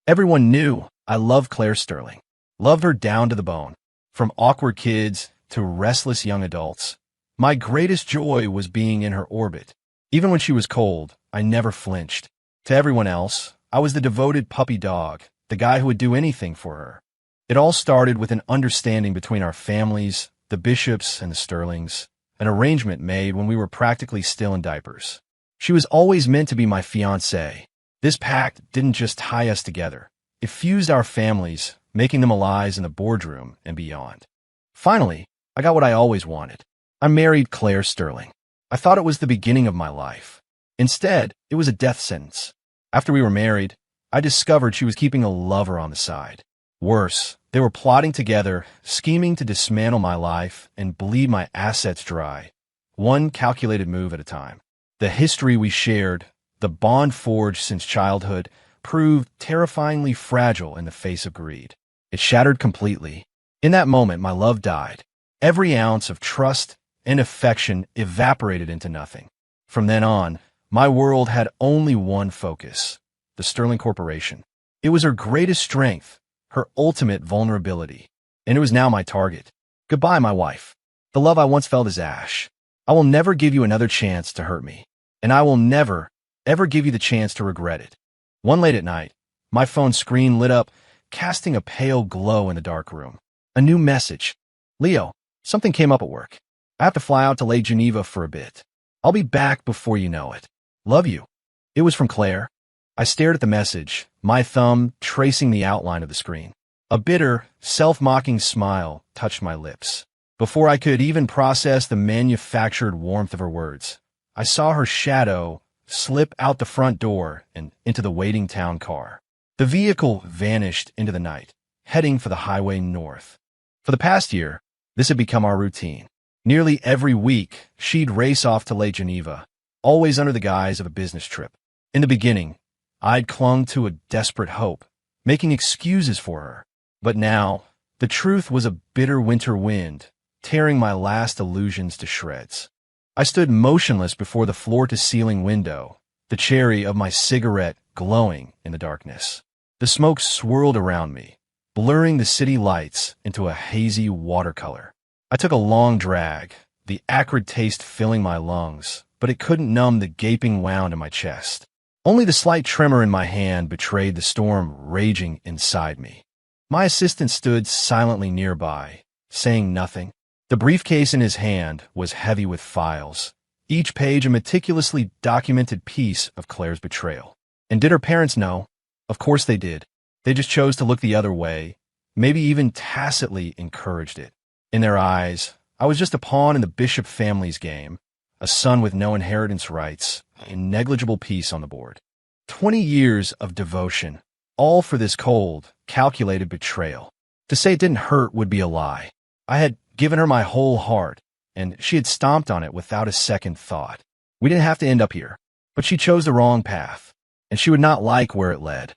Everyone knew I loved Claire Sterling. Loved her down to the bone. From awkward kids to restless young adults. My greatest joy was being in her orbit. Even when she was cold, I never flinched. To everyone else, I was the devoted puppy dog, the guy who would do anything for her. It all started with an understanding between our families, the Bishops and the Sterlings, an arrangement made when we were practically still in diapers. She was always meant to be my fiancée. This pact didn't just tie us together. It fused our families, making them allies in the boardroom and beyond. Finally, I got what I always wanted. I married Claire Sterling. I thought it was the beginning of my life. Instead, it was a death sentence. After we were married, I discovered she was keeping a lover on the side. Worse, they were plotting together, scheming to dismantle my life and bleed my assets dry, one calculated move at a time. The history we shared, the bond forged since childhood, proved terrifyingly fragile in the face of greed. It shattered completely. In that moment, my love died. Every ounce of trust and affection evaporated into nothing. From then on, my world had only one focus: the Sterling Corporation. It was her greatest strength, her ultimate vulnerability, and it was now my target. Goodbye, my wife. The love I once felt is ash. I will never give you another chance to hurt me, and I will never, ever give you the chance to regret it. One late at night, my phone screen lit up, casting a pale glow in the dark room. A new message. Leo, something came up at work. I have to fly out to Lake Geneva for a bit. I'll be back before you know it. Love you. It was from Claire. I stared at the message, my thumb tracing the outline of the screen. A bitter, self-mocking smile touched my lips. Before I could even process the manufactured warmth of her words, I saw her shadow slip out the front door and into the waiting town car. The vehicle vanished into the night, heading for the highway north. For the past year, this had become our routine. Nearly every week, she'd race off to Lake Geneva, always under the guise of a business trip. In the beginning, I'd clung to a desperate hope, making excuses for her. But now, the truth was a bitter winter wind, tearing my last illusions to shreds. I stood motionless before the floor-to-ceiling window, the cherry of my cigarette glowing in the darkness. The smoke swirled around me, blurring the city lights into a hazy watercolor. I took a long drag, the acrid taste filling my lungs, but it couldn't numb the gaping wound in my chest. Only the slight tremor in my hand betrayed the storm raging inside me. My assistant stood silently nearby, saying nothing. The briefcase in his hand was heavy with files, each page a meticulously documented piece of Claire's betrayal. And did her parents know? Of course they did. They just chose to look the other way, maybe even tacitly encouraged it. In their eyes, I was just a pawn in the Bishop family's game, a son with no inheritance rights, a negligible piece on the board. 20 years of devotion, all for this cold, calculated betrayal. To say it didn't hurt would be a lie. I had given her my whole heart, and she had stomped on it without a second thought. We didn't have to end up here, but she chose the wrong path, and she would not like where it led.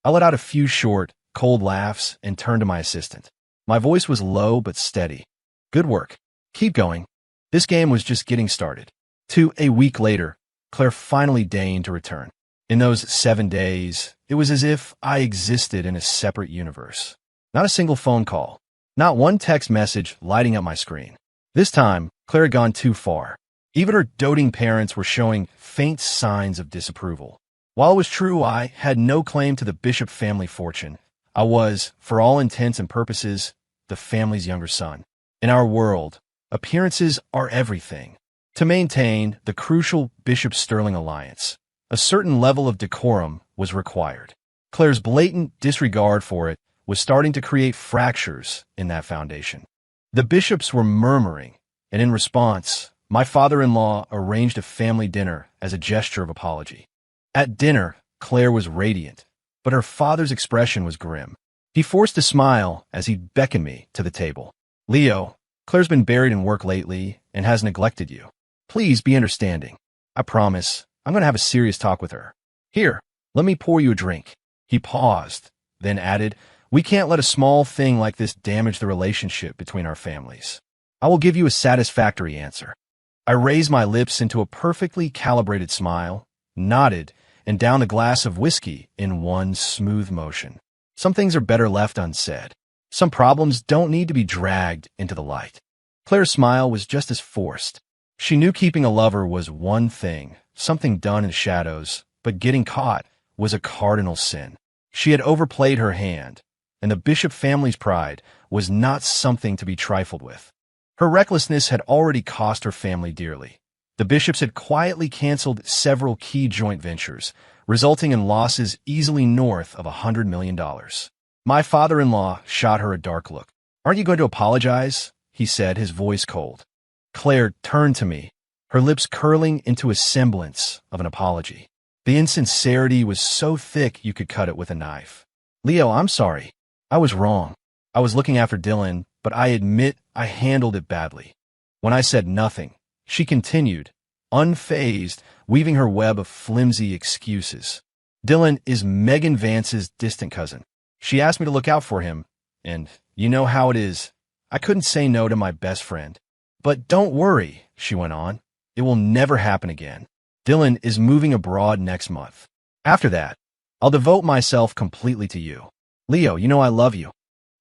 I let out a few short, cold laughs and turned to my assistant. My voice was low but steady. Good work. Keep going. This game was just getting started. A week later, Claire finally deigned to return. In those 7 days, it was as if I existed in a separate universe. Not a single phone call. Not one text message lighting up my screen. This time, Claire had gone too far. Even her doting parents were showing faint signs of disapproval. While it was true I had no claim to the Bishop family fortune, I was, for all intents and purposes, the family's younger son. In our world, appearances are everything. To maintain the crucial Bishop-Sterling alliance, a certain level of decorum was required. Claire's blatant disregard for it was starting to create fractures in that foundation. The Bishops were murmuring, and in response, my father-in-law arranged a family dinner as a gesture of apology. At dinner, Claire was radiant, but her father's expression was grim. He forced a smile as he beckoned me to the table. Leo, Claire's been buried in work lately and has neglected you. Please be understanding. I promise I'm going to have a serious talk with her. Here, let me pour you a drink. He paused, then added, we can't let a small thing like this damage the relationship between our families. I will give you a satisfactory answer. I raised my lips into a perfectly calibrated smile, nodded, and down a glass of whiskey in one smooth motion. Some things are better left unsaid. Some problems don't need to be dragged into the light. Claire's smile was just as forced. She knew keeping a lover was one thing, something done in shadows, but getting caught was a cardinal sin. She had overplayed her hand, and the Bishop family's pride was not something to be trifled with. Her recklessness had already cost her family dearly. The Bishops had quietly canceled several key joint ventures, resulting in losses easily north of $100 million. My father-in-law shot her a dark look. "Aren't you going to apologize?" he said, his voice cold. Claire turned to me, her lips curling into a semblance of an apology. The insincerity was so thick you could cut it with a knife. "Leo, I'm sorry. I was wrong. I was looking after Dylan, but I admit I handled it badly." When I said nothing, she continued, unfazed, weaving her web of flimsy excuses. "Dylan is Megan Vance's distant cousin. She asked me to look out for him, and you know how it is. I couldn't say no to my best friend. But don't worry," she went on. "It will never happen again. Dylan is moving abroad next month. After that, I'll devote myself completely to you. Leo, you know I love you."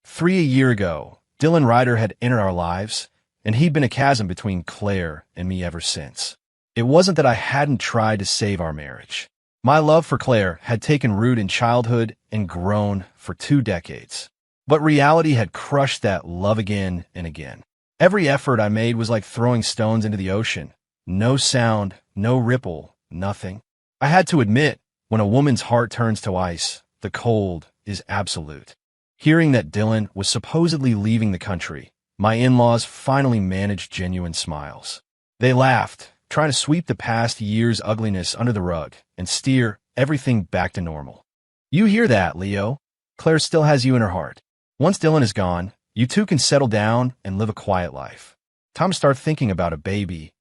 3 years ago, Dylan Ryder had entered our lives, and he'd been a chasm between Claire and me ever since. It wasn't that I hadn't tried to save our marriage. My love for Claire had taken root in childhood and grown for 2 decades. But reality had crushed that love again and again. Every effort I made was like throwing stones into the ocean. No sound, no ripple, nothing. I had to admit, when a woman's heart turns to ice, the cold is absolute. Hearing that Dylan was supposedly leaving the country, my in-laws finally managed genuine smiles. They laughed, trying to sweep the past year's ugliness under the rug and steer everything back to normal. "You hear that, Leo? Claire still has you in her heart. Once Dylan is gone, you two can settle down and live a quiet life. Time to start thinking about a baby.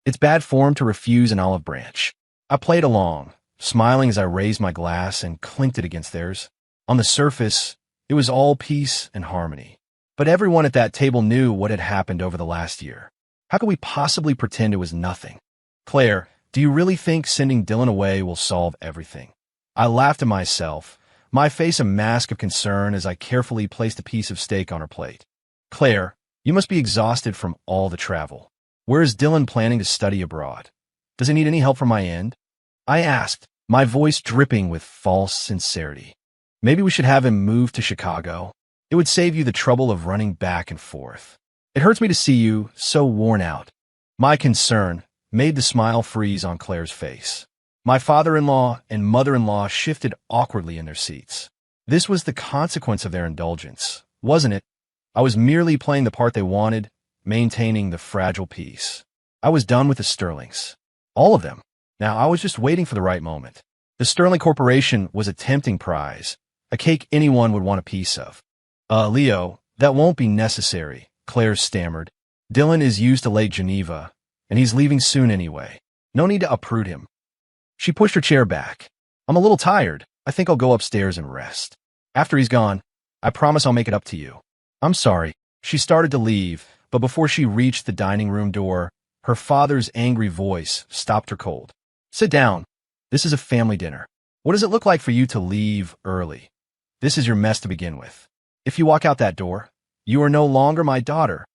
It's bad form to refuse an olive branch." I played along, smiling as I raised my glass and clinked it against theirs. On the surface, it was all peace and harmony. But everyone at that table knew what had happened over the last year. How could we possibly pretend it was nothing? "Claire, do you really think sending Dylan away will solve everything?" I laughed at myself, my face a mask of concern as I carefully placed a piece of steak on her plate. "Claire, you must be exhausted from all the travel. Where is Dylan planning to study abroad? Does he need any help from my end?" I asked, my voice dripping with false sincerity. "Maybe we should have him move to Chicago. It would save you the trouble of running back and forth. It hurts me to see you so worn out." My concern made the smile freeze on Claire's face. My father-in-law and mother-in-law shifted awkwardly in their seats. This was the consequence of their indulgence, wasn't it? I was merely playing the part they wanted, maintaining the fragile peace. I was done with the Sterlings. All of them. Now I was just waiting for the right moment. The Sterling Corporation was a tempting prize, a cake anyone would want a piece of. Leo, that won't be necessary," Claire stammered. "Dylan is used to Lake Geneva, and he's leaving soon anyway. No need to uproot him." She pushed her chair back. "I'm a little tired. I think I'll go upstairs and rest. After he's gone, I promise I'll make it up to you." "I'm sorry." She started to leave, but before she reached the dining room door, her father's angry voice stopped her cold. "Sit down. This is a family dinner. What does it look like for you to leave early? This is your mess to begin with. If you walk out that door, you are no longer my daughter."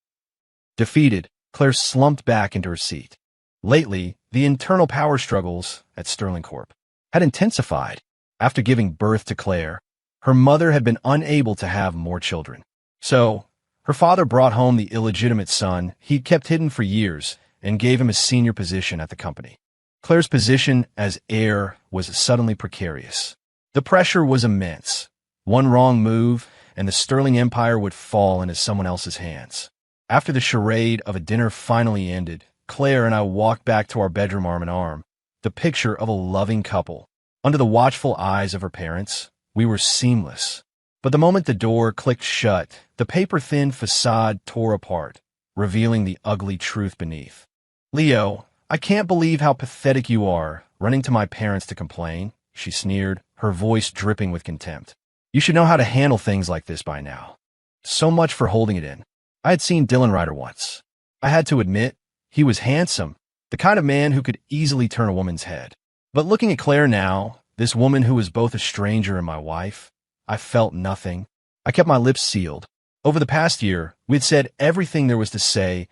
Defeated, Claire slumped back into her seat. Lately, the internal power struggles at Sterling Corp had intensified. After giving birth to Claire, her mother had been unable to have more children. So, her father brought home the illegitimate son he'd kept hidden for years and gave him a senior position at the company. Claire's position as heir was suddenly precarious. The pressure was immense. One wrong move, and the Sterling Empire would fall into someone else's hands. After the charade of a dinner finally ended, Claire and I walked back to our bedroom arm in arm, the picture of a loving couple. Under the watchful eyes of her parents, we were seamless. But the moment the door clicked shut, the paper-thin facade tore apart, revealing the ugly truth beneath. "Leo, I can't believe how pathetic you are, running to my parents to complain," she sneered, her voice dripping with contempt. "You should know how to handle things like this by now. So much for holding it in." I had seen Dylan Ryder once. I had to admit, he was handsome, the kind of man who could easily turn a woman's head. But looking at Claire now, this woman who was both a stranger and my wife, I felt nothing. I kept my lips sealed. Over the past year, we had said everything there was to say,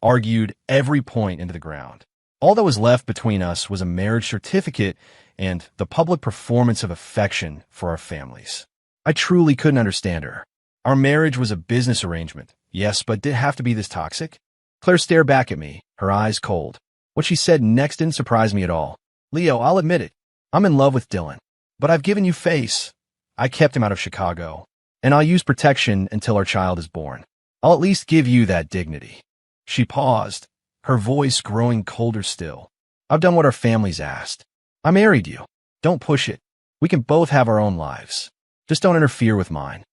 argued every point into the ground. All that was left between us was a marriage certificate and the public performance of affection for our families. I truly couldn't understand her. Our marriage was a business arrangement, yes, but did it have to be this toxic? Claire stared back at me, her eyes cold. What she said next didn't surprise me at all. Leo, I'll admit it. I'm in love with Dylan. But I've given you face. I kept him out of Chicago. And I'll use protection until our child is born. I'll at least give you that dignity. She paused, her voice growing colder still. I've done what our families asked. I married you. Don't push it. We can both have our own lives. Just don't interfere with mine.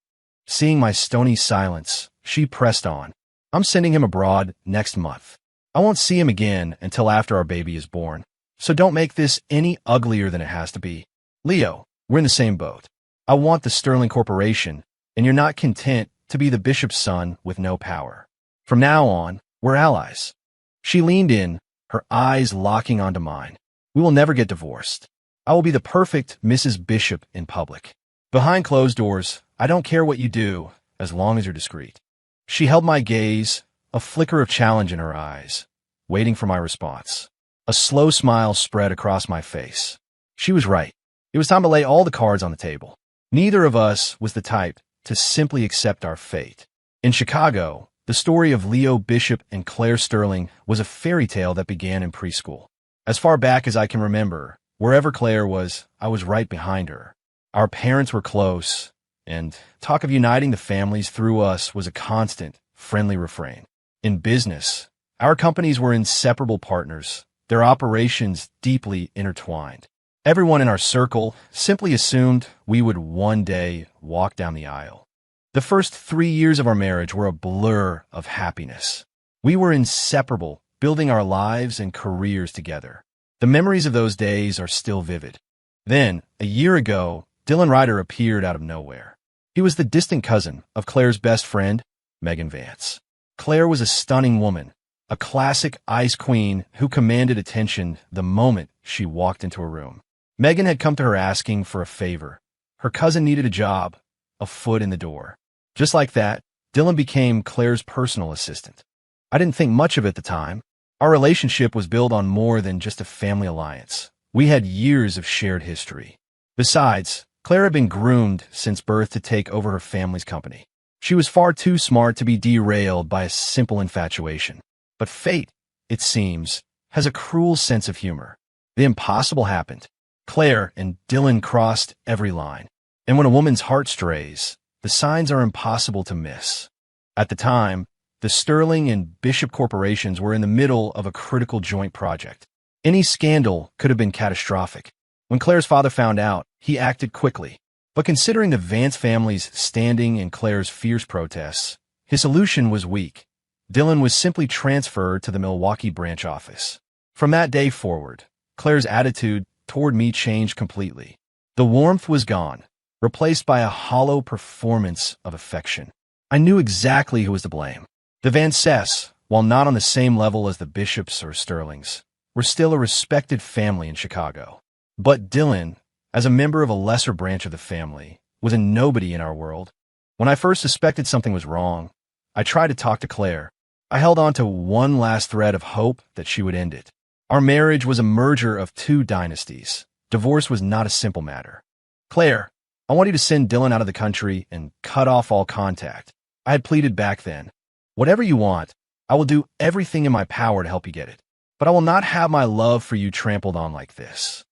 Seeing my stony silence, she pressed on. I'm sending him abroad next month. I won't see him again until after our baby is born. So don't make this any uglier than it has to be. Leo, we're in the same boat. I want the Sterling Corporation, and you're not content to be the bishop's son with no power. From now on, we're allies. She leaned in, her eyes locking onto mine. We will never get divorced. I will be the perfect Mrs. Bishop in public. Behind closed doors, I don't care what you do, as long as you're discreet. She held my gaze, a flicker of challenge in her eyes, waiting for my response. A slow smile spread across my face. She was right. It was time to lay all the cards on the table. Neither of us was the type to simply accept our fate. In Chicago, the story of Leo Bishop and Claire Sterling was a fairy tale that began in preschool. As far back as I can remember, wherever Claire was, I was right behind her. Our parents were close, and talk of uniting the families through us was a constant, friendly refrain. In business, our companies were inseparable partners, their operations deeply intertwined. Everyone in our circle simply assumed we would one day walk down the aisle. The first 3 years of our marriage were a blur of happiness. We were inseparable, building our lives and careers together. The memories of those days are still vivid. Then, a year ago, Dylan Ryder appeared out of nowhere. He was the distant cousin of Claire's best friend, Megan Vance. Claire was a stunning woman, a classic ice queen who commanded attention the moment she walked into a room. Megan had come to her asking for a favor. Her cousin needed a job, a foot in the door. Just like that, Dylan became Claire's personal assistant. I didn't think much of it at the time. Our relationship was built on more than just a family alliance. We had years of shared history. Besides, Claire had been groomed since birth to take over her family's company. She was far too smart to be derailed by a simple infatuation. But fate, it seems, has a cruel sense of humor. The impossible happened. Claire and Dylan crossed every line. And when a woman's heart strays, the signs are impossible to miss. At the time, the Sterling and Bishop corporations were in the middle of a critical joint project. Any scandal could have been catastrophic. When Claire's father found out, he acted quickly. But considering the Vance family's standing and Claire's fierce protests, his solution was weak. Dylan was simply transferred to the Milwaukee branch office. From that day forward, Claire's attitude toward me changed completely. The warmth was gone, replaced by a hollow performance of affection. I knew exactly who was to blame. The Vances, while not on the same level as the Bishops or Sterlings, were still a respected family in Chicago. But Dylan, as a member of a lesser branch of the family, was a nobody in our world. When I first suspected something was wrong, I tried to talk to Claire. I held on to one last thread of hope that she would end it. Our marriage was a merger of two dynasties. Divorce was not a simple matter. Claire, I want you to send Dylan out of the country and cut off all contact. I had pleaded back then. Whatever you want, I will do everything in my power to help you get it. But I will not have my love for you trampled on like this.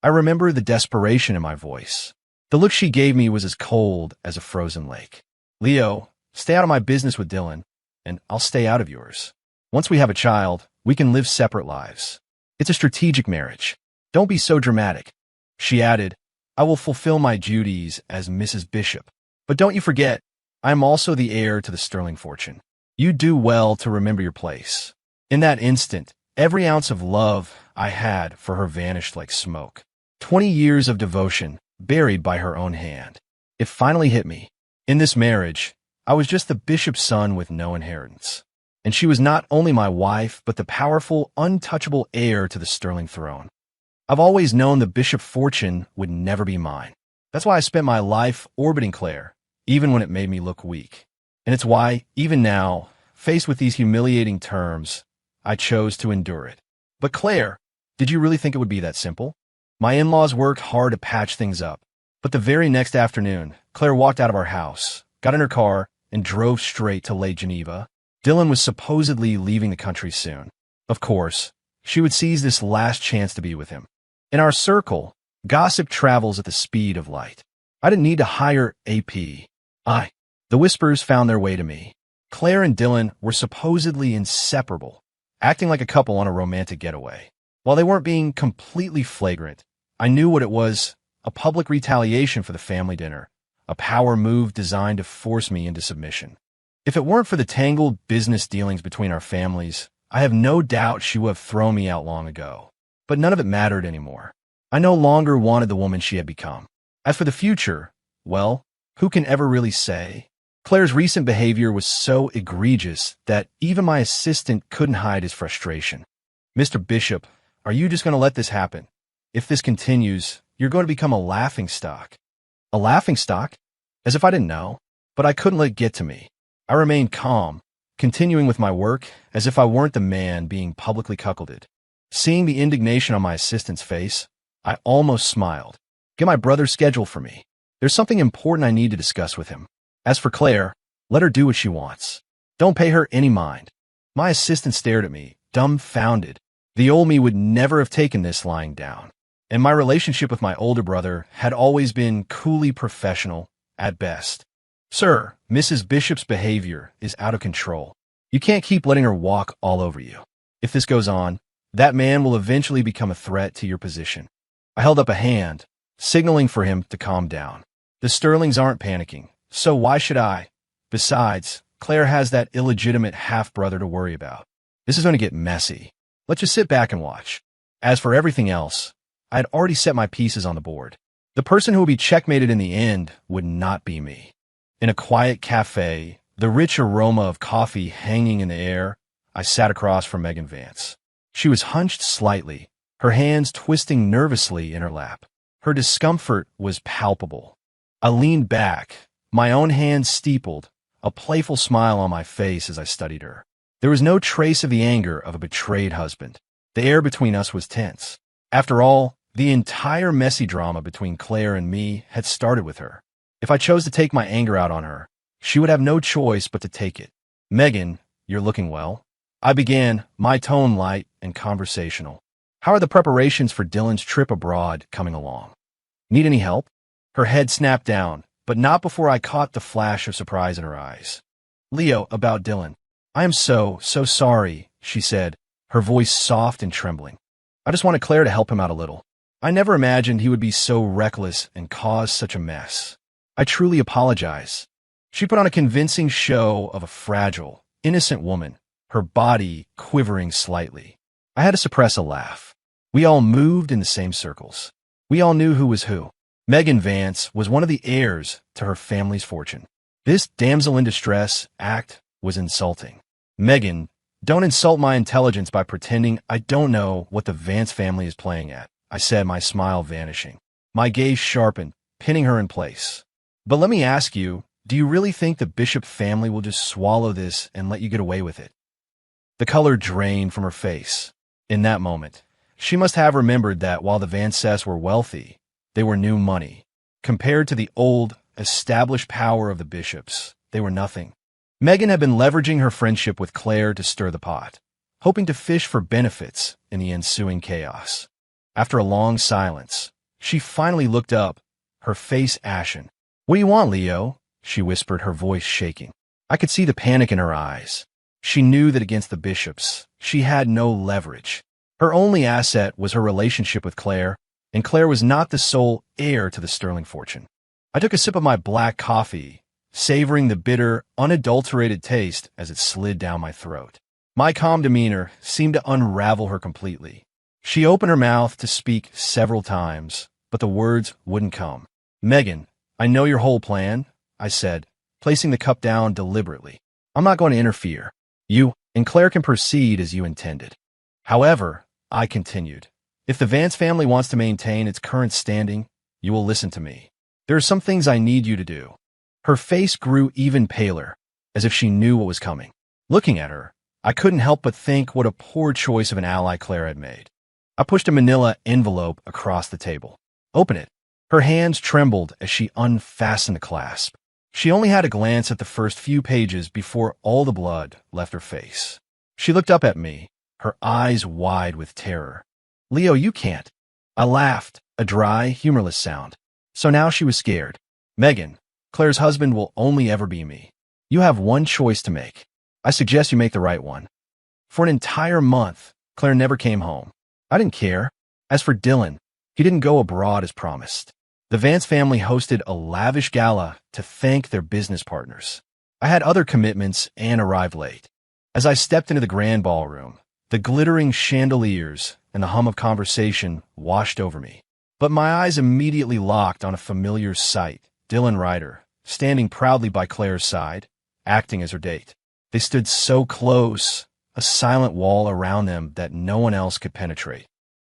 I remember the desperation in my voice. The look she gave me was as cold as a frozen lake. Leo, stay out of my business with Dylan, and I'll stay out of yours. Once we have a child, we can live separate lives. It's a strategic marriage. Don't be so dramatic. She added, I will fulfill my duties as Mrs. Bishop. But don't you forget, I am also the heir to the Sterling fortune. You do well to remember your place. In that instant, every ounce of love I had for her vanished like smoke. 20 years of devotion buried by her own hand. It finally hit me. In this marriage, I was just the bishop's son with no inheritance. And she was not only my wife, but the powerful, untouchable heir to the Sterling throne. I've always known the Bishop fortune would never be mine. That's why I spent my life orbiting Claire, even when it made me look weak. And it's why, even now, faced with these humiliating terms, I chose to endure it. But Claire, did you really think it would be that simple? My in-laws worked hard to patch things up. But the very next afternoon, Claire walked out of our house, got in her car, and drove straight to Lake Geneva. Dylan was supposedly leaving the country soon. Of course, she would seize this last chance to be with him. In our circle, gossip travels at the speed of light. I didn't need to hire AP. The whispers found their way to me. Claire and Dylan were supposedly inseparable, acting like a couple on a romantic getaway. While they weren't being completely flagrant, I knew what it was: a public retaliation for the family dinner, a power move designed to force me into submission. If it weren't for the tangled business dealings between our families, I have no doubt she would have thrown me out long ago. But none of it mattered anymore. I no longer wanted the woman she had become. As for the future, well, who can ever really say? Claire's recent behavior was so egregious that even my assistant couldn't hide his frustration. "Mr. Bishop, are you just going to let this happen? If this continues, you're going to become a laughingstock." A laughingstock? As if I didn't know. But I couldn't let it get to me. I remained calm, continuing with my work as if I weren't the man being publicly cuckolded. Seeing the indignation on my assistant's face, I almost smiled. "Get my brother's schedule for me. There's something important I need to discuss with him. As for Claire, let her do what she wants. Don't pay her any mind." My assistant stared at me, dumbfounded. The old me would never have taken this lying down. And my relationship with my older brother had always been coolly professional, at best. "Sir, Mrs. Bishop's behavior is out of control. You can't keep letting her walk all over you. If this goes on, that man will eventually become a threat to your position." I held up a hand, signaling for him to calm down. The Sterlings aren't panicking, so why should I? Besides, Claire has that illegitimate half-brother to worry about. This is going to get messy. Let's just sit back and watch. As for everything else, I had already set my pieces on the board. The person who would be checkmated in the end would not be me. In a quiet cafe, the rich aroma of coffee hanging in the air, I sat across from Megan Vance. She was hunched slightly, her hands twisting nervously in her lap. Her discomfort was palpable. I leaned back, my own hands steepled, a playful smile on my face as I studied her. There was no trace of the anger of a betrayed husband. The air between us was tense. After all, the entire messy drama between Claire and me had started with her. If I chose to take my anger out on her, she would have no choice but to take it. "Megan, you're looking well." I began, my tone light and conversational. "How are the preparations for Dylan's trip abroad coming along? Need any help?" Her head snapped down, but not before I caught the flash of surprise in her eyes. "Leo, about Dylan. I am so sorry," she said, her voice soft and trembling. "I just wanted Claire to help him out a little. I never imagined he would be so reckless and cause such a mess. I truly apologize." She put on a convincing show of a fragile, innocent woman, her body quivering slightly. I had to suppress a laugh. We all moved in the same circles. We all knew who was who. Megan Vance was one of the heirs to her family's fortune. This damsel in distress act was insulting. "Megan, don't insult my intelligence by pretending I don't know what the Vance family is playing at," I said, my smile vanishing. My gaze sharpened, pinning her in place. "But let me ask you, do you really think the Bishop family will just swallow this and let you get away with it?" The color drained from her face. In that moment, she must have remembered that while the Vances were wealthy, they were new money. Compared to the old, established power of the Bishops, they were nothing. Megan had been leveraging her friendship with Claire to stir the pot, hoping to fish for benefits in the ensuing chaos. After a long silence, she finally looked up, her face ashen. "What do you want, Leo?" she whispered, her voice shaking. I could see the panic in her eyes. She knew that against the Bishops, she had no leverage. Her only asset was her relationship with Claire, and Claire was not the sole heir to the Sterling fortune. I took a sip of my black coffee, savoring the bitter, unadulterated taste as it slid down my throat. My calm demeanor seemed to unravel her completely. She opened her mouth to speak several times, but the words wouldn't come. "Megan, I know your whole plan," I said, placing the cup down deliberately. "I'm not going to interfere. You and Claire can proceed as you intended. However," I continued, If the Vance family wants to maintain its current standing, you will listen to me. There are some things I need you to do." Her face grew even paler, as if she knew what was coming. Looking at her, I couldn't help but think what a poor choice of an ally Claire had made. I pushed a manila envelope across the table. "Open it." Her hands trembled as she unfastened the clasp. She only had a glance at the first few pages before all the blood left her face. She looked up at me, her eyes wide with terror. "Leo, you can't." I laughed, a dry, humorless sound. So now she was scared. "Megan, Claire's husband will only ever be me. You have one choice to make. I suggest you make the right one." For an entire month, Claire never came home. I didn't care. As for Dylan, he didn't go abroad as promised. The Vance family hosted a lavish gala to thank their business partners. I had other commitments and arrived late. As I stepped into the grand ballroom, the glittering chandeliers and the hum of conversation washed over me. But my eyes immediately locked on a familiar sight: Dylan Ryder, standing proudly by Claire's side, acting as her date. They stood so close, a silent wall around them that no one else could penetrate.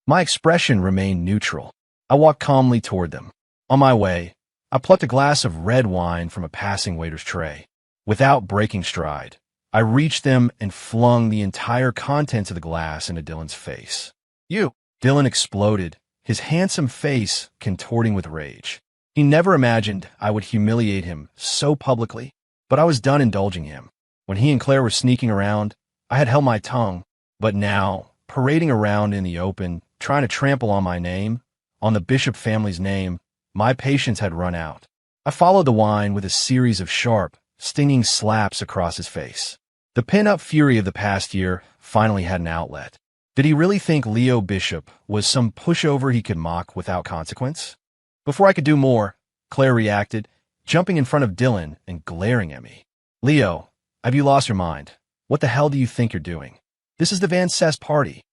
My expression remained neutral. I walked calmly toward them. On my way, I plucked a glass of red wine from a passing waiter's tray. Without breaking stride, I reached them and flung the entire contents of the glass into Dylan's face. "You!" Dylan exploded, his handsome face contorting with rage. He never imagined I would humiliate him so publicly, but I was done indulging him. When he and Claire were sneaking around, I had held my tongue, but now, parading around in the open, trying to trample on my name, on the Bishop family's name, my patience had run out. I followed the wine with a series of sharp, stinging slaps across his face. The pin-up fury of the past year finally had an outlet. Did he really think Leo Bishop was some pushover he could mock without consequence? Before I could do more, Claire reacted, jumping in front of Dylan and glaring at me. "Leo, have you lost your mind? What the hell do you think you're doing? This is the Van Cess party."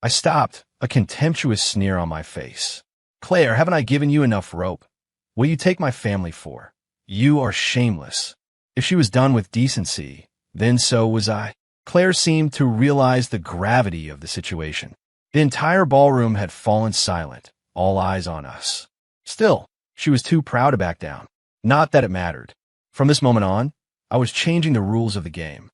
I stopped, a contemptuous sneer on my face. "Claire, haven't I given you enough rope? What you take my family for? You are shameless." If she was done with decency, then so was I. Claire seemed to realize the gravity of the situation. The entire ballroom had fallen silent, all eyes on us. Still, she was too proud to back down. Not that it mattered. From this moment on, I was changing the rules of the game.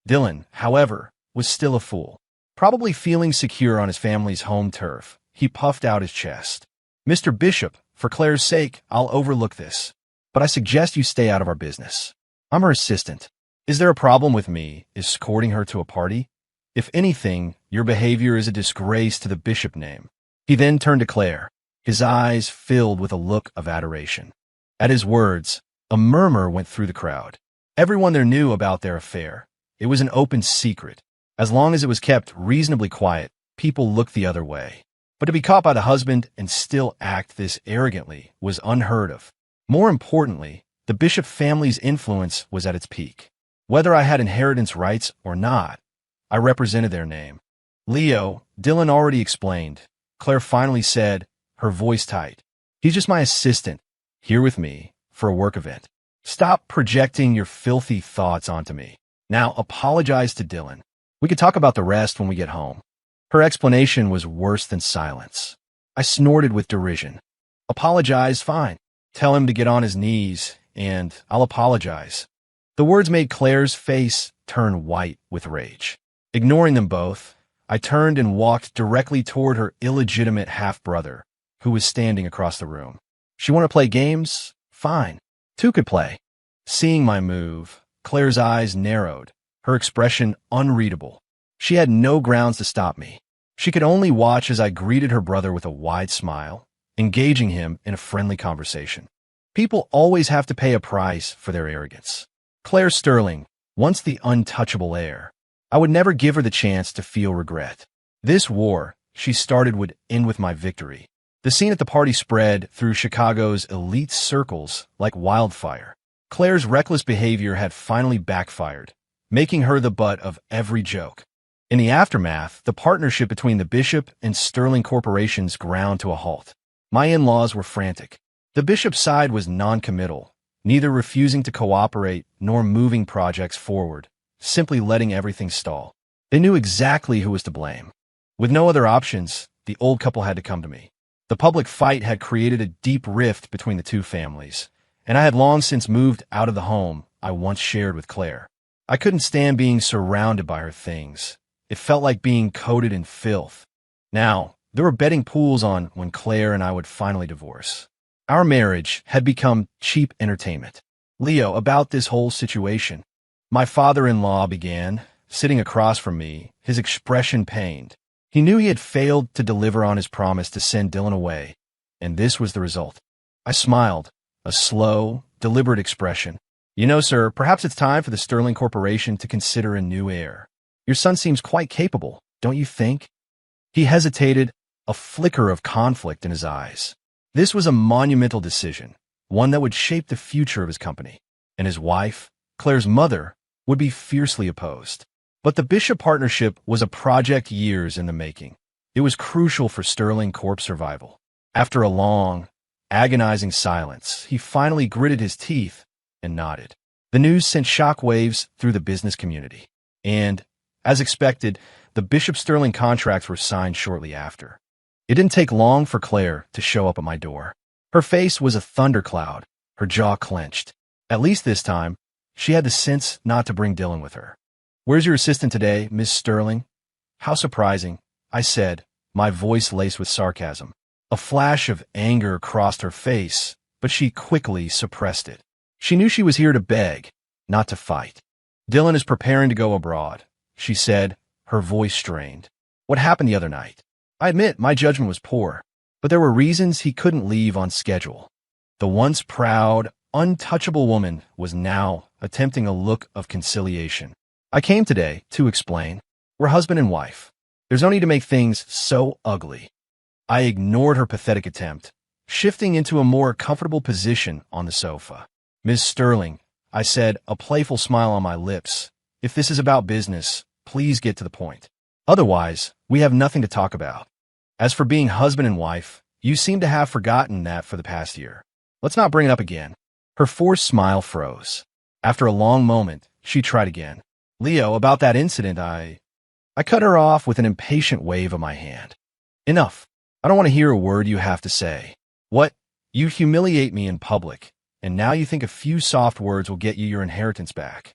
Dylan, however, was still a fool. Probably feeling secure on his family's home turf, he puffed out his chest. "Mr. Bishop, for Claire's sake, I'll overlook this. But I suggest you stay out of our business. I'm her assistant. Is there a problem with me escorting her to a party? If anything, your behavior is a disgrace to the Bishop name." He then turned to Claire, his eyes filled with a look of adoration. At his words, a murmur went through the crowd. Everyone there knew about their affair. It was an open secret. As long as it was kept reasonably quiet, people looked the other way. But to be caught by the husband and still act this arrogantly was unheard of. More importantly, the Bishop family's influence was at its peak. Whether I had inheritance rights or not, I represented their name. "Leo," Dylan already explained. Claire finally said, her voice tight. "He's just my assistant, here with me for a work event. Stop projecting your filthy thoughts onto me. Now apologize to Dylan. We can talk about the rest when we get home." Her explanation was worse than silence. I snorted with derision. "Apologize, fine. Tell him to get on his knees, and I'll apologize." The words made Claire's face turn white with rage. Ignoring them both, I turned and walked directly toward her illegitimate half-brother, who was standing across the room. "She want to play games? Fine. Two could play." Seeing my move, Claire's eyes narrowed, her expression unreadable. She had no grounds to stop me. She could only watch as I greeted her brother with a wide smile, engaging him in a friendly conversation. People always have to pay a price for their arrogance. Claire Sterling, once the untouchable heir, I would never give her the chance to feel regret. This war she started would end with my victory. The scene at the party spread through Chicago's elite circles like wildfire. Claire's reckless behavior had finally backfired, making her the butt of every joke. In the aftermath, the partnership between the Bishop and Sterling corporations ground to a halt. My in-laws were frantic. The Bishop side was non-committal, neither refusing to cooperate nor moving projects forward, simply letting everything stall. They knew exactly who was to blame. With no other options, the old couple had to come to me. The public fight had created a deep rift between the two families, and I had long since moved out of the home I once shared with Claire. I couldn't stand being surrounded by her things. It felt like being coated in filth. Now, there were betting pools on when Claire and I would finally divorce. Our marriage had become cheap entertainment. Leo, about this whole situation. My father-in-law began, sitting across from me, his expression pained. He knew he had failed to deliver on his promise to send Dylan away, and this was the result. I smiled, a slow, deliberate expression. You know, sir, perhaps it's time for the Sterling Corporation to consider a new heir. Your son seems quite capable, don't you think? He hesitated, a flicker of conflict in his eyes. This was a monumental decision, one that would shape the future of his company, and his wife, Claire's mother, would be fiercely opposed. But the Bishop partnership was a project years in the making. It was crucial for Sterling Corp's survival. After a long, agonizing silence, he finally gritted his teeth and nodded. The news sent shockwaves through the business community. And, as expected, the Bishop Sterling contracts were signed shortly after. It didn't take long for Claire to show up at my door. Her face was a thundercloud, her jaw clenched. At least this time, she had the sense not to bring Dylan with her. "Where's your assistant today, Miss Sterling?" "How surprising," I said, my voice laced with sarcasm. A flash of anger crossed her face, but she quickly suppressed it. She knew she was here to beg, not to fight. "Dylan is preparing to go abroad," she said, her voice strained. "What happened the other night? I admit my judgment was poor, but there were reasons he couldn't leave on schedule." The once proud, untouchable woman was now attempting a look of conciliation. "I came today to explain. We're husband and wife. There's no need to make things so ugly." I ignored her pathetic attempt, shifting into a more comfortable position on the sofa. "Miss Sterling," I said, a playful smile on my lips, "if this is about business, please get to the point. Otherwise, we have nothing to talk about. As for being husband and wife, you seem to have forgotten that for the past year. Let's not bring it up again." Her forced smile froze. After a long moment, she tried again. "Leo, about that incident, I cut her off with an impatient wave of my hand. "Enough. I don't want to hear a word you have to say. What? You humiliate me in public, and now you think a few soft words will get you your inheritance back.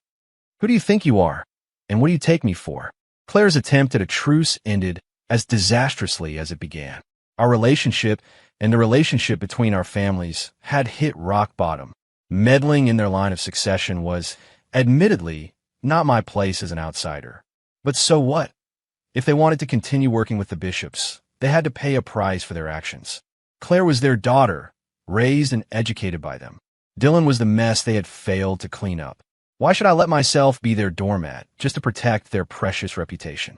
Who do you think you are? And what do you take me for?" Claire's attempt at a truce ended as disastrously as it began. Our relationship and the relationship between our families had hit rock bottom. Meddling in their line of succession was, admittedly, not my place as an outsider. But so what? If they wanted to continue working with the Bishops, they had to pay a price for their actions. Claire was their daughter, raised and educated by them. Dylan was the mess they had failed to clean up. Why should I let myself be their doormat just to protect their precious reputation?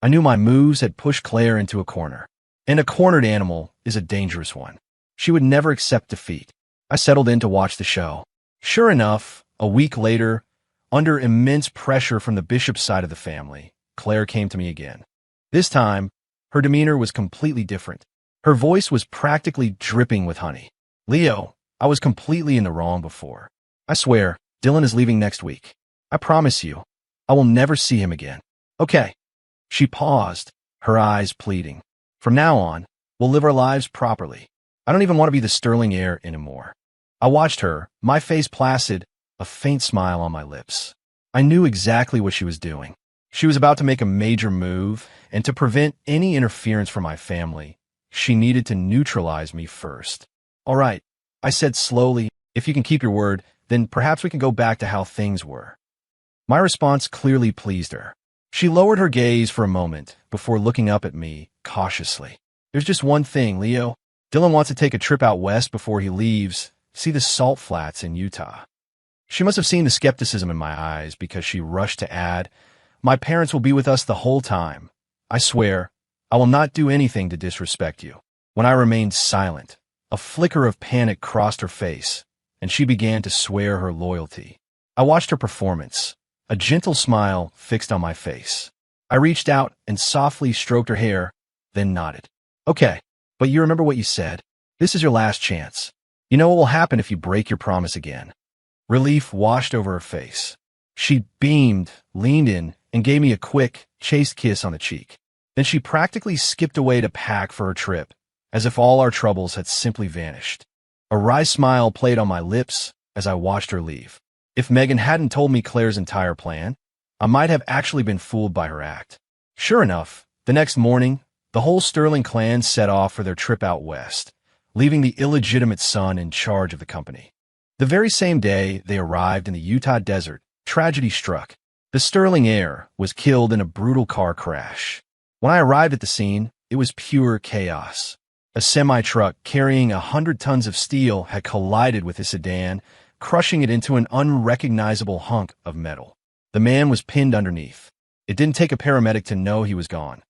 I knew my moves had pushed Claire into a corner, and a cornered animal is a dangerous one. She would never accept defeat. I settled in to watch the show. Sure enough, a week later, under immense pressure from the Bishop's side of the family, Claire came to me again. This time, her demeanor was completely different. Her voice was practically dripping with honey. "Leo, I was completely in the wrong before. I swear, Dylan is leaving next week. I promise you, I will never see him again. Okay." She paused, her eyes pleading. "From now on, we'll live our lives properly. I don't even want to be the Sterling heir anymore." I watched her, my face placid, a faint smile on my lips. I knew exactly what she was doing. She was about to make a major move, and to prevent any interference from my family, she needed to neutralize me first. "All right," I said slowly, "if you can keep your word, then perhaps we can go back to how things were." My response clearly pleased her. She lowered her gaze for a moment before looking up at me cautiously. "There's just one thing, Leo. Dylan wants to take a trip out west before he leaves, see the salt flats in Utah." She must have seen the skepticism in my eyes because she rushed to add, "My parents will be with us the whole time. I swear, I will not do anything to disrespect you." When I remained silent, a flicker of panic crossed her face, and she began to swear her loyalty. I watched her performance, a gentle smile fixed on my face. I reached out and softly stroked her hair, then nodded. "Okay, but you remember what you said. This is your last chance. You know what will happen if you break your promise again." Relief washed over her face. She beamed, leaned in, and gave me a quick, chaste kiss on the cheek. Then she practically skipped away to pack for her trip, as if all our troubles had simply vanished. A wry smile played on my lips as I watched her leave. If Megan hadn't told me Claire's entire plan, I might have actually been fooled by her act. Sure enough, the next morning, the whole Sterling clan set off for their trip out west, leaving the illegitimate son in charge of the company. The very same day they arrived in the Utah desert, tragedy struck. The Sterling heir was killed in a brutal car crash. When I arrived at the scene, it was pure chaos. A semi-truck carrying 100 tons of steel had collided with a sedan, crushing it into an unrecognizable hunk of metal. The man was pinned underneath. It didn't take a paramedic to know he was gone,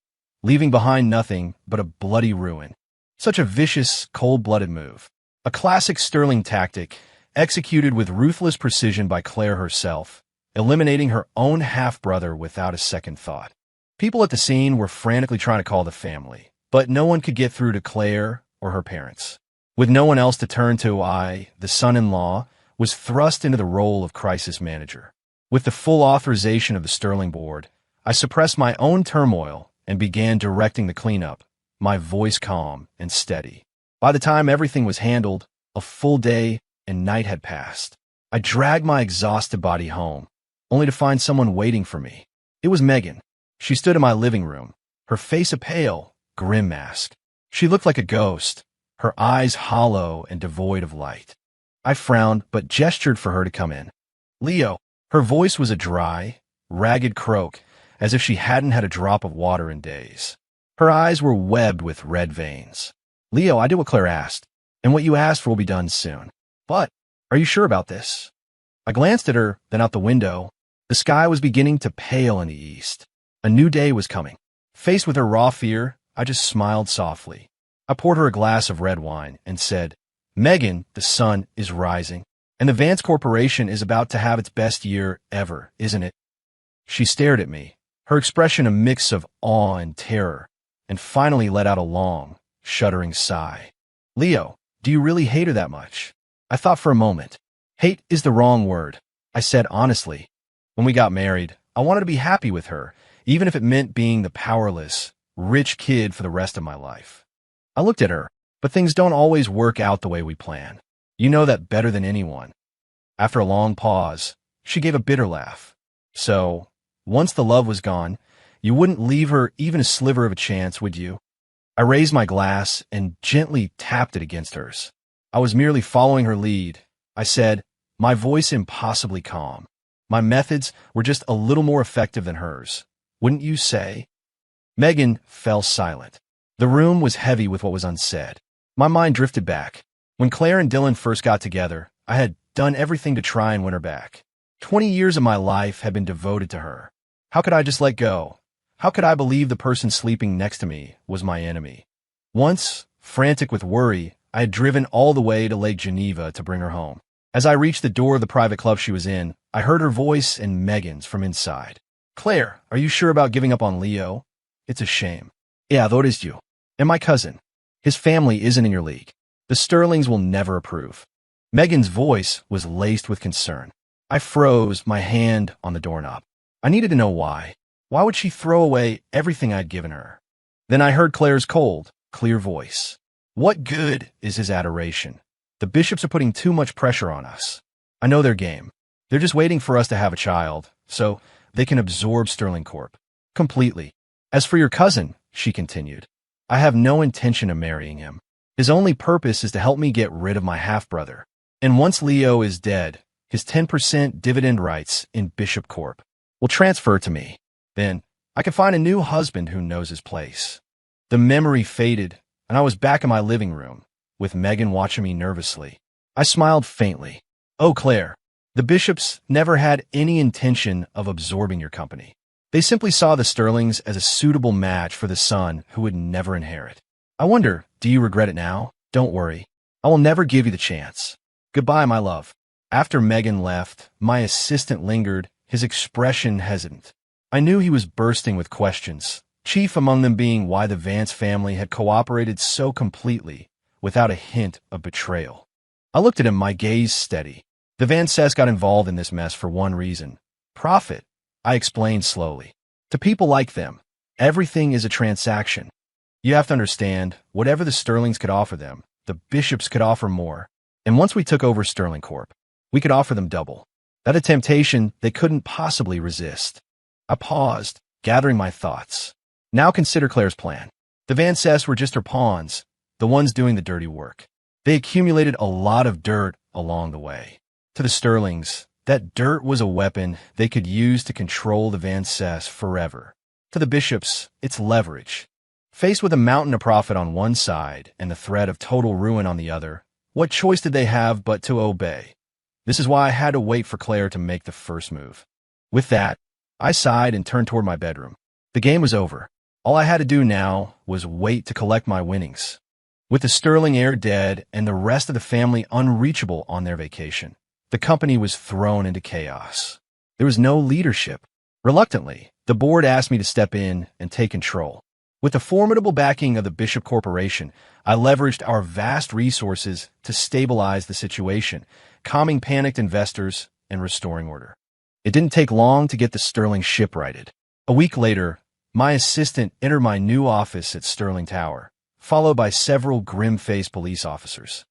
leaving behind nothing but a bloody ruin. Such a vicious, cold-blooded move. A classic Sterling tactic, executed with ruthless precision by Claire herself, eliminating her own half-brother without a second thought. People at the scene were frantically trying to call the family, but no one could get through to Claire or her parents. With no one else to turn to, I, the son-in-law, was thrust into the role of crisis manager. With the full authorization of the Sterling board, I suppressed my own turmoil and began directing the cleanup, my voice calm and steady. By the time everything was handled, a full day and night had passed. I dragged my exhausted body home, only to find someone waiting for me. It was Megan. She stood in my living room, her face a pale, grim mask. She looked like a ghost, her eyes hollow and devoid of light. I frowned, but gestured for her to come in. Leo. Her voice was a dry, ragged croak, as if she hadn't had a drop of water in days. Her eyes were webbed with red veins. Leo, I did what Claire asked, and what you asked for will be done soon. But, are you sure about this? I glanced at her, then out the window. The sky was beginning to pale in the east. A new day was coming. Faced with her raw fear, I just smiled softly. I poured her a glass of red wine and said, Megan, the sun is rising, and the Vance Corporation is about to have its best year ever, isn't it? She stared at me, her expression a mix of awe and terror, and finally let out a long, shuddering sigh. Leo, do you really hate her that much? I thought for a moment. Hate is the wrong word, I said honestly. When we got married, I wanted to be happy with her, even if it meant being the powerless, rich kid for the rest of my life. I looked at her, but things don't always work out the way we plan. You know that better than anyone. After a long pause, she gave a bitter laugh. So, once the love was gone, you wouldn't leave her even a sliver of a chance, would you? I raised my glass and gently tapped it against hers. I was merely following her lead. I said, my voice impossibly calm. My methods were just a little more effective than hers. Wouldn't you say? Megan fell silent. The room was heavy with what was unsaid. My mind drifted back. When Claire and Dylan first got together, I had done everything to try and win her back. 20 years of my life had been devoted to her. How could I just let go? How could I believe the person sleeping next to me was my enemy? Once, frantic with worry, I had driven all the way to Lake Geneva to bring her home. As I reached the door of the private club she was in, I heard her voice and Megan's from inside. Claire, are you sure about giving up on Leo? It's a shame. Yeah, that is you. And my cousin. His family isn't in your league. The Sterlings will never approve. Megan's voice was laced with concern. I froze, my hand on the doorknob. I needed to know why. Why would she throw away everything I'd given her? Then I heard Claire's cold, clear voice. What good is his adoration? The bishops are putting too much pressure on us. I know their game. They're just waiting for us to have a child, so they can absorb Sterling Corp. Completely. As for your cousin, she continued, I have no intention of marrying him. His only purpose is to help me get rid of my half-brother. And once Leo is dead, his 10% dividend rights in Bishop Corp will transfer to me. Then I can find a new husband who knows his place. The memory faded, and I was back in my living room, with Megan watching me nervously. I smiled faintly. Oh, Claire, the bishops never had any intention of absorbing your company. They simply saw the Sterlings as a suitable match for the son who would never inherit. I wonder, do you regret it now? Don't worry. I will never give you the chance. Goodbye, my love. After Megan left, my assistant lingered, his expression hesitant. I knew he was bursting with questions, chief among them being why the Vance family had cooperated so completely, without a hint of betrayal. I looked at him, my gaze steady. The Vances got involved in this mess for one reason. Profit, I explained slowly. To people like them, Everything is a transaction. You have to understand, whatever the Sterlings could offer them, the Bishops could offer more. And once we took over Sterling Corp, we could offer them double. That a temptation they couldn't possibly resist. I paused, gathering my thoughts. Now consider Claire's plan. The Van Cess were just her pawns, the ones doing the dirty work. They accumulated a lot of dirt along the way. To the Sterlings, that dirt was a weapon they could use to control the Van Cess forever. To the Bishops, it's leverage. Faced with a mountain of profit on one side and the threat of total ruin on the other, what choice did they have but to obey? This is why I had to wait for Claire to make the first move. With that, I sighed and turned toward my bedroom. The game was over. All I had to do now was wait to collect my winnings. With the Sterling heir dead and the rest of the family unreachable on their vacation, the company was thrown into chaos. There was no leadership. Reluctantly, the board asked me to step in and take control. With the formidable backing of the Bishop Corporation, I leveraged our vast resources to stabilize the situation, calming panicked investors and restoring order. It didn't take long to get the Sterling ship righted. A week later, my assistant entered my new office at Sterling Tower, followed by several grim-faced police officers.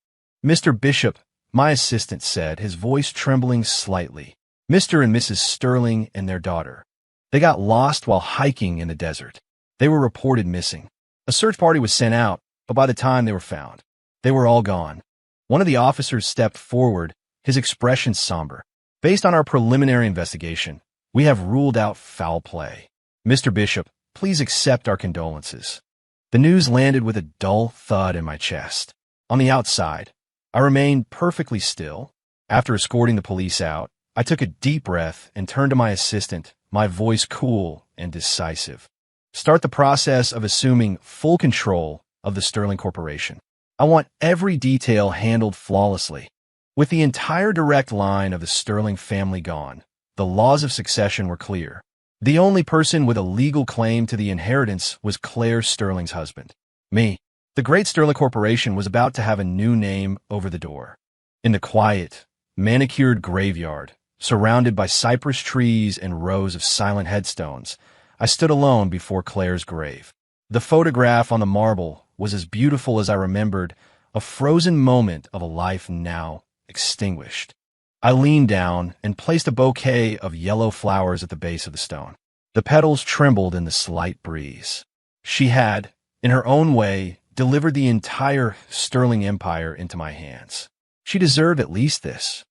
"Mr. Bishop," my assistant said, his voice trembling slightly. "Mr. and Mrs. Sterling and their daughter. They got lost while hiking in the desert. They were reported missing. A search party was sent out, but by the time they were found, they were all gone." One of the officers stepped forward, his expression somber. "Based on our preliminary investigation, we have ruled out foul play. Mr. Bishop, please accept our condolences." The news landed with a dull thud in my chest. On the outside, I remained perfectly still. After escorting the police out, I took a deep breath and turned to my assistant, my voice cool and decisive. "Start the process of assuming full control of the Sterling Corporation. I want every detail handled flawlessly." With the entire direct line of the Sterling family gone, the laws of succession were clear. The only person with a legal claim to the inheritance was Claire Sterling's husband, me. The great Sterling Corporation was about to have a new name over the door. In the quiet, manicured graveyard, surrounded by cypress trees and rows of silent headstones, I stood alone before Claire's grave. The photograph on the marble was as beautiful as I remembered, a frozen moment of a life now extinguished. I leaned down and placed a bouquet of yellow flowers at the base of the stone. The petals trembled in the slight breeze. She had, in her own way, delivered the entire Sterling Empire into my hands. She deserved at least this.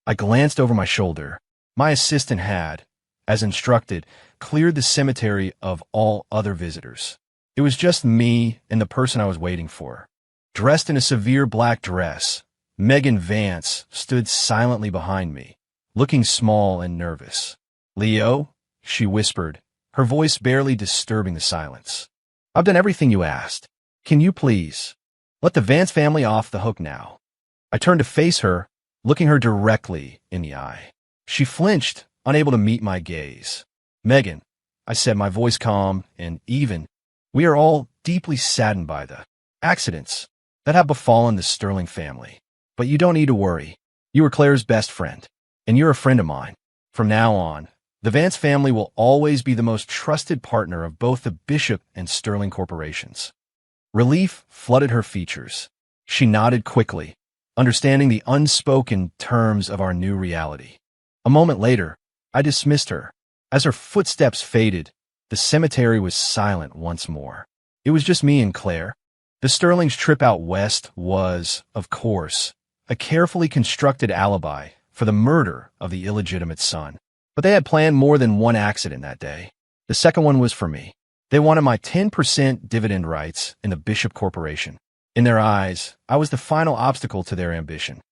I glanced over my shoulder. My assistant had, as instructed, cleared the cemetery of all other visitors. It was just me and the person I was waiting for. Dressed in a severe black dress, Megan Vance stood silently behind me, looking small and nervous. "Leo," she whispered, her voice barely disturbing the silence. "I've done everything you asked. Can you please let the Vance family off the hook now?" I turned to face her, looking her directly in the eye. She flinched, unable to meet my gaze. "Megan," I said, my voice calm and even, "we are all deeply saddened by the accidents that have befallen the Sterling family. But you don't need to worry. You were Claire's best friend, and you're a friend of mine. From now on, the Vance family will always be the most trusted partner of both the Bishop and Sterling corporations." Relief flooded her features. She nodded quickly, understanding the unspoken terms of our new reality. A moment later, I dismissed her. As her footsteps faded, the cemetery was silent once more. It was just me and Claire. The Sterling's trip out west was, of course, a carefully constructed alibi for the murder of the illegitimate son. But they had planned more than one accident that day. The second one was for me. They wanted my 10% dividend rights in the Bishop Corporation. In their eyes, I was the final obstacle to their ambition.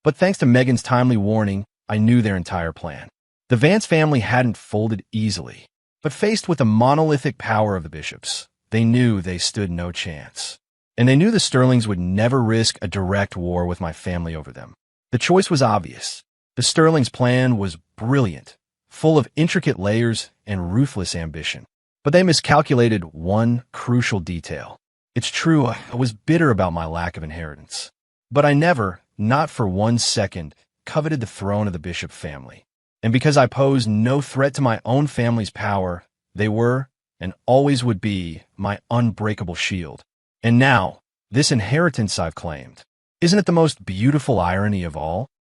But thanks to Megan's timely warning, I knew their entire plan. The Vance family hadn't folded easily, but faced with the monolithic power of the Bishops, they knew they stood no chance. And they knew the Sterlings would never risk a direct war with my family over them. The choice was obvious. The Sterlings' plan was brilliant, full of intricate layers and ruthless ambition. But they miscalculated one crucial detail. It's true, I was bitter about my lack of inheritance. But I never, not for 1 second, coveted the throne of the Bishop family. And because I posed no threat to my own family's power, they were, and always would be my unbreakable shield. And now, this inheritance I've claimed. Isn't it the most beautiful irony of all?